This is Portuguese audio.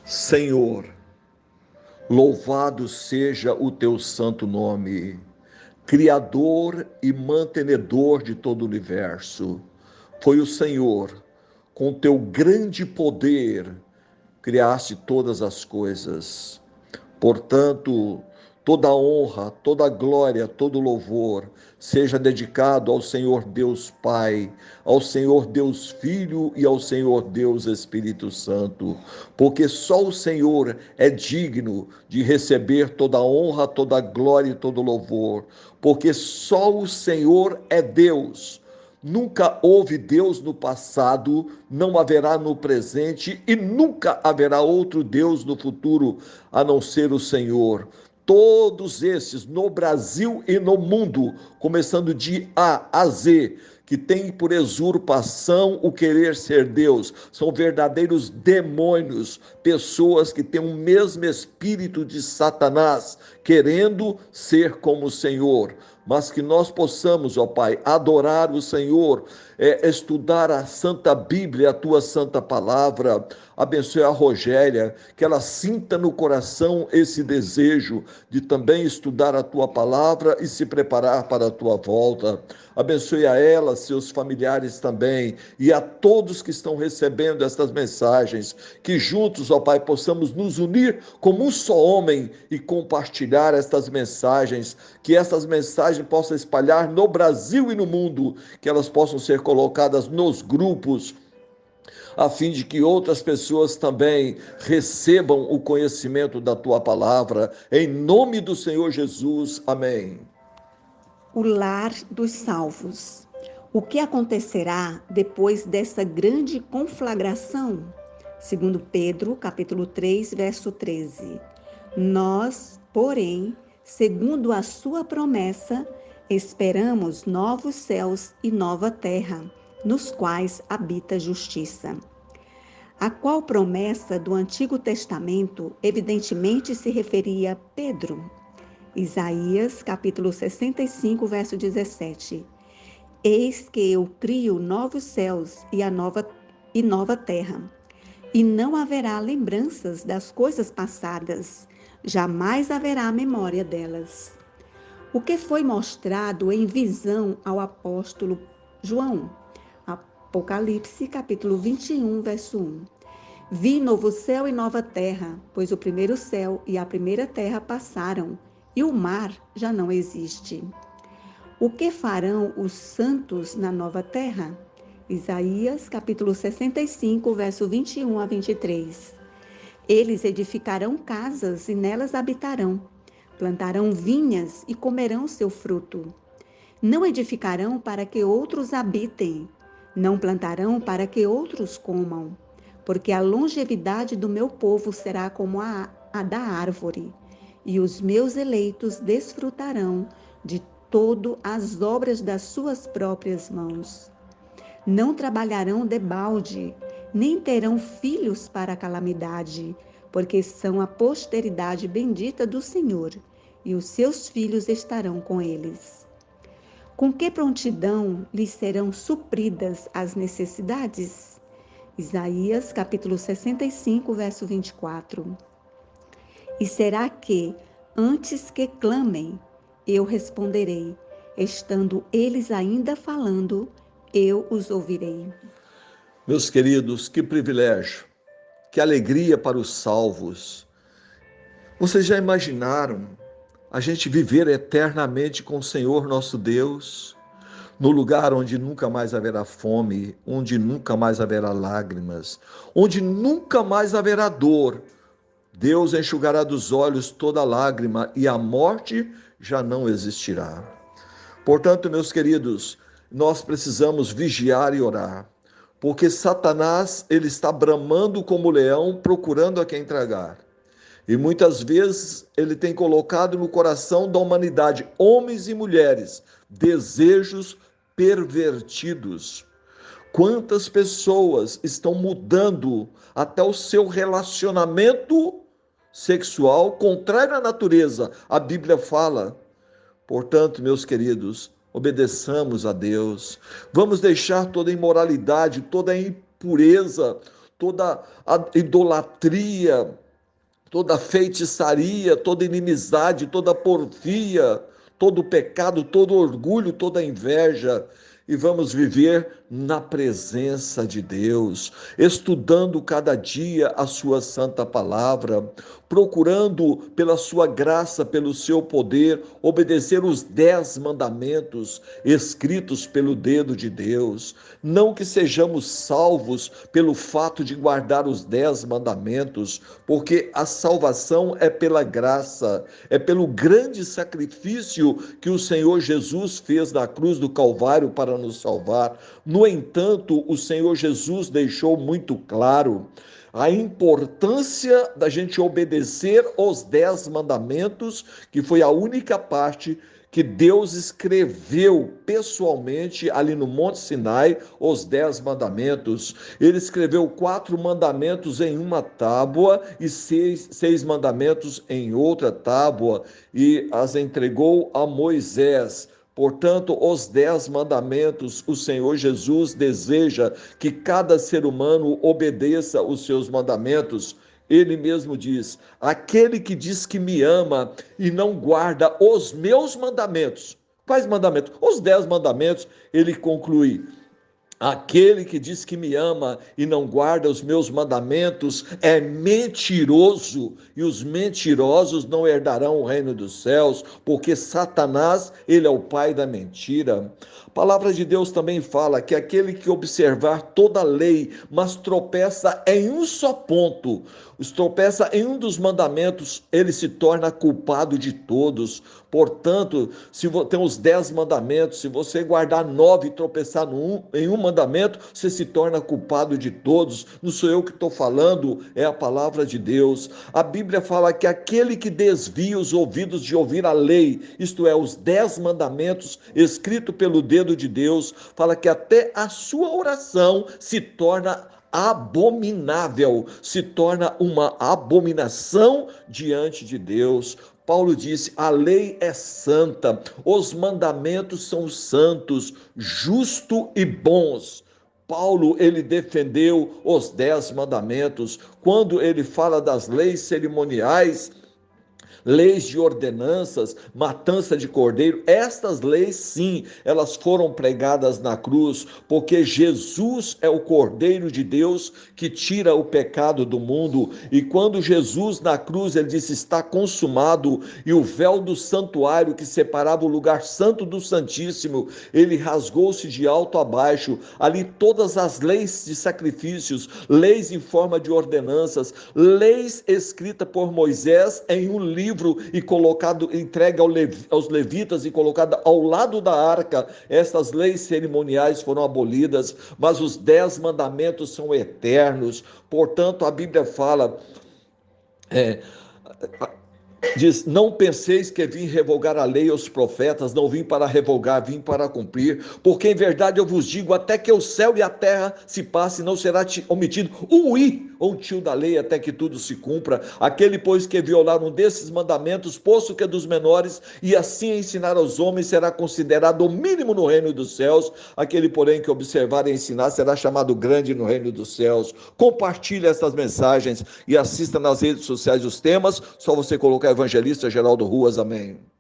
Senhor, louvado seja o teu santo nome, Criador e mantenedor de todo o universo. Foi o Senhor, com teu grande poder, criaste todas as coisas. Portanto, toda honra, toda glória, todo louvor seja dedicado ao Senhor Deus Pai, ao Senhor Deus Filho e ao Senhor Deus Espírito Santo, porque só o Senhor é digno de receber toda honra, toda glória e todo louvor, porque só o Senhor é Deus. Nunca houve Deus no passado, não haverá no presente e nunca haverá outro Deus no futuro, a não ser o Senhor. Todos esses, no Brasil e no mundo, começando de A a Z, que tem por usurpação o querer ser Deus, são verdadeiros demônios, pessoas que têm o mesmo espírito de Satanás, querendo ser como o Senhor. Mas que nós possamos, ó Pai, adorar o Senhor, estudar a Santa Bíblia, a Tua Santa Palavra. Abençoe a Rogéria, que ela sinta no coração esse desejo de também estudar a Tua Palavra e se preparar para a Tua volta. Abençoe a ela, seus familiares também, e a todos que estão recebendo estas mensagens, que juntos, ó Pai, possamos nos unir como um só homem e compartilhar estas mensagens, que essas mensagens possam espalhar no Brasil e no mundo, que elas possam ser colocadas nos grupos, a fim de que outras pessoas também recebam o conhecimento da Tua Palavra, em nome do Senhor Jesus. Amém. O lar dos salvos. O que acontecerá depois dessa grande conflagração? Segundo Pedro, capítulo 3, verso 13. Nós, porém, segundo a sua promessa, esperamos novos céus e nova terra, nos quais habita a justiça. A qual promessa do Antigo Testamento evidentemente se referia a Pedro? Isaías, capítulo 65, verso 17. Eis que eu crio novos céus e nova terra, e não haverá lembranças das coisas passadas, jamais haverá memória delas. O que foi mostrado em visão ao apóstolo João? Apocalipse, capítulo 21, verso 1. Vi novo céu e nova terra, pois o primeiro céu e a primeira terra passaram, e o mar já não existe. O que farão os santos na nova terra? Isaías, capítulo 65, verso 21 a 23. Eles edificarão casas e nelas habitarão, plantarão vinhas e comerão seu fruto. Não edificarão para que outros habitem, não plantarão para que outros comam, porque a longevidade do meu povo será como a da árvore, e os meus eleitos desfrutarão de todas as obras das suas próprias mãos. Não trabalharão debalde, nem terão filhos para a calamidade, porque são a posteridade bendita do Senhor, e os seus filhos estarão com eles. Com que prontidão lhes serão supridas as necessidades? Isaías, capítulo 65, verso 24. E será que, antes que clamem, eu responderei, estando eles ainda falando, eu os ouvirei. Meus queridos, que privilégio, que alegria para os salvos. Vocês já imaginaram a gente viver eternamente com o Senhor nosso Deus, no lugar onde nunca mais haverá fome, onde nunca mais haverá lágrimas, onde nunca mais haverá dor? Deus enxugará dos olhos toda lágrima e a morte já não existirá. Portanto, meus queridos, nós precisamos vigiar e orar, porque Satanás, ele está bramando como leão, procurando a quem tragar. E muitas vezes ele tem colocado no coração da humanidade, homens e mulheres, desejos pervertidos. Quantas pessoas estão mudando até o seu relacionamento sexual contrário à natureza? A Bíblia fala. Portanto, meus queridos, obedeçamos a Deus. Vamos deixar toda imoralidade, toda impureza, toda a idolatria, toda feitiçaria, toda inimizade, toda porfia, todo pecado, todo orgulho, toda inveja. E vamos viver na presença de Deus, estudando cada dia a sua santa palavra, procurando pela sua graça, pelo seu poder, obedecer os 10 mandamentos escritos pelo dedo de Deus. Não que sejamos salvos pelo fato de guardar os 10 mandamentos, porque a salvação é pela graça, é pelo grande sacrifício que o Senhor Jesus fez na cruz do Calvário para nos salvar. No entanto, o Senhor Jesus deixou muito claro a importância da gente obedecer aos 10 mandamentos, que foi a única parte que Deus escreveu pessoalmente ali no Monte Sinai, os 10 mandamentos. Ele escreveu 4 mandamentos em uma tábua e seis mandamentos em outra tábua e as entregou a Moisés. Portanto, os 10 mandamentos, o Senhor Jesus deseja que cada ser humano obedeça os seus mandamentos. Ele mesmo diz: aquele que diz que me ama e não guarda os meus mandamentos. Quais mandamentos? Os 10 mandamentos, ele conclui: aquele que diz que me ama e não guarda os meus mandamentos é mentiroso, e os mentirosos não herdarão o reino dos céus, porque Satanás, ele é o pai da mentira. A palavra de Deus também fala que aquele que observar toda a lei, mas tropeça em um só ponto, tropeça em um dos mandamentos, ele se torna culpado de todos. Portanto, se tem os 10 mandamentos, se você guardar 9 e tropeçar em um mandamento, você se torna culpado de todos. Não sou eu que estou falando, é a palavra de Deus. A Bíblia fala que aquele que desvia os ouvidos de ouvir a lei, isto é, os 10 mandamentos escrito pelo dedo de Deus, fala que até a sua oração se torna abominável, se torna uma abominação diante de Deus. Paulo disse: a lei é santa, os mandamentos são santos, justos e bons. Paulo, ele defendeu os 10 mandamentos. Quando ele fala das leis cerimoniais, leis de ordenanças, matança de cordeiro, estas leis sim, elas foram pregadas na cruz, porque Jesus é o Cordeiro de Deus que tira o pecado do mundo, e quando Jesus na cruz, ele disse: está consumado, e o véu do santuário que separava o lugar santo do santíssimo, ele rasgou-se de alto a baixo, ali todas as leis de sacrifícios, leis em forma de ordenanças, leis escritas por Moisés em um livro e colocado, entregue aos levitas e colocado ao lado da arca. Estas leis cerimoniais foram abolidas, mas os 10 mandamentos são eternos. Portanto, a Bíblia fala, diz: não penseis que vim revogar a lei e os profetas, não vim para revogar, vim para cumprir, porque em verdade eu vos digo, até que o céu e a terra se passem, não será omitido um i ou um tio da lei, até que tudo se cumpra. Aquele, pois, que violar um desses mandamentos, posto que é dos menores, e assim ensinar aos homens, será considerado o mínimo no reino dos céus. Aquele, porém, que observar e ensinar, será chamado grande no reino dos céus. Compartilhe essas mensagens e assista nas redes sociais os temas. Só você colocar Evangelista Geraldo Ruas. Amém.